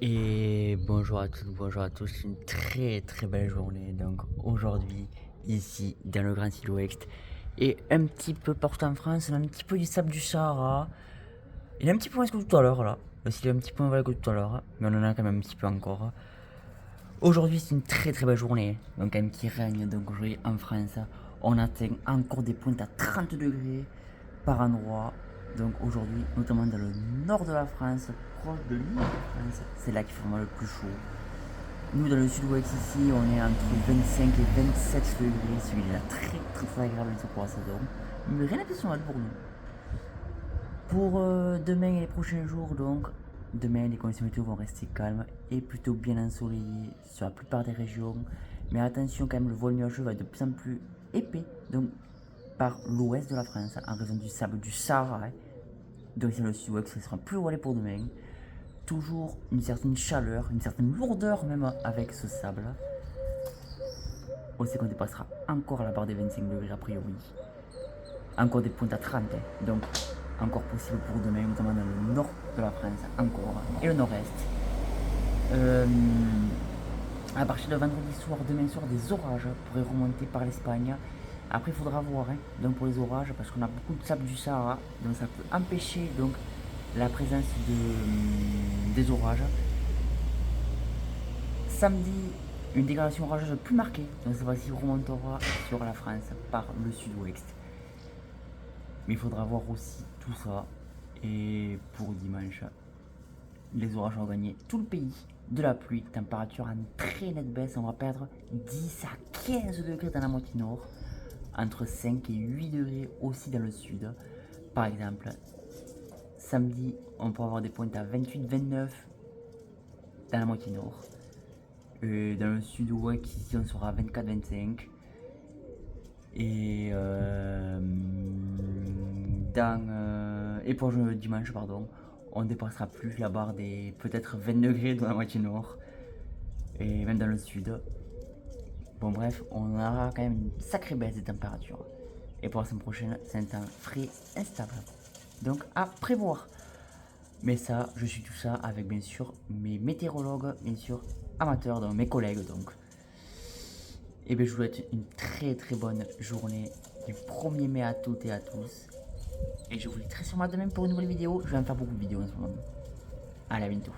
Et bonjour à toutes, bonjour à tous, une très belle journée donc aujourd'hui ici dans le Grand Sud-Ouest et un petit peu partout en France, on a un petit peu du sable du Sahara, il est un petit peu moins que tout à l'heure là, parce qu'il est un petit peu moins que tout à l'heure, mais on en a quand même un petit peu encore. Aujourd'hui c'est une très belle journée, donc quand même qui règne donc aujourd'hui en France, on atteint encore des pointes à 30 degrés par endroit. Donc aujourd'hui, notamment dans le nord de la France, proche de l'île de France, c'est là qu'il fait vraiment le plus chaud. Nous, dans le sud-ouest ici, on est entre 25 et 27 degrés, ce qui est très agréable pour la saison. Mais rien d'exceptionnel pour nous. Pour demain et les prochains jours, donc, demain, les conditions météo vont rester calmes et plutôt bien ensoleillées sur la plupart des régions. Mais attention, quand même, le voile nuageux va être de plus en plus épais, donc par l'ouest de la France, en raison du sable du Sahara. Donc, c'est le sud-ouest, ce sera plus voilé pour demain. Toujours une certaine chaleur, une certaine lourdeur même avec ce sable. On sait qu'on dépassera encore la barre des 25 degrés a priori. Encore des pointes à 30, donc encore possible pour demain, notamment dans le nord de la France, encore, et le nord-est. Euh, à partir de vendredi soir, demain soir, des orages pourraient remonter par l'Espagne. Après, il faudra voir donc pour les orages, parce qu'on a beaucoup de sable du Sahara, donc ça peut empêcher donc la présence des orages. Samedi, une dégradation orageuse plus marquée, donc cette fois-ci remontera sur la France par le sud-ouest. Mais il faudra voir aussi tout ça. Et pour dimanche, les orages vont gagner tout le pays. De la pluie, température en très nette baisse. On va perdre 10 à 15 degrés dans la moitié nord. Entre 5 et 8 degrés aussi dans le sud. Par exemple, samedi, on pourra avoir des pointes à 28-29 dans la moitié nord. Et dans le sud-ouest, ici, on sera à 24-25. Et, et pour le dimanche, pardon, on ne dépassera plus la barre des peut-être 20 degrés dans la moitié nord. Et même dans le sud. Bon bref, on aura quand même une sacrée baisse des températures. Et pour la semaine prochaine, c'est un temps frais instable. Donc à prévoir. Mais ça, je suis tout ça avec bien sûr mes météorologues, bien sûr amateurs, donc mes collègues donc. Et bien je vous souhaite une très bonne journée du 1er mai à toutes et à tous. Et je vous dis très sûrement demain pour une nouvelle vidéo. Je vais en faire beaucoup de vidéos en ce moment. Allez, à bientôt.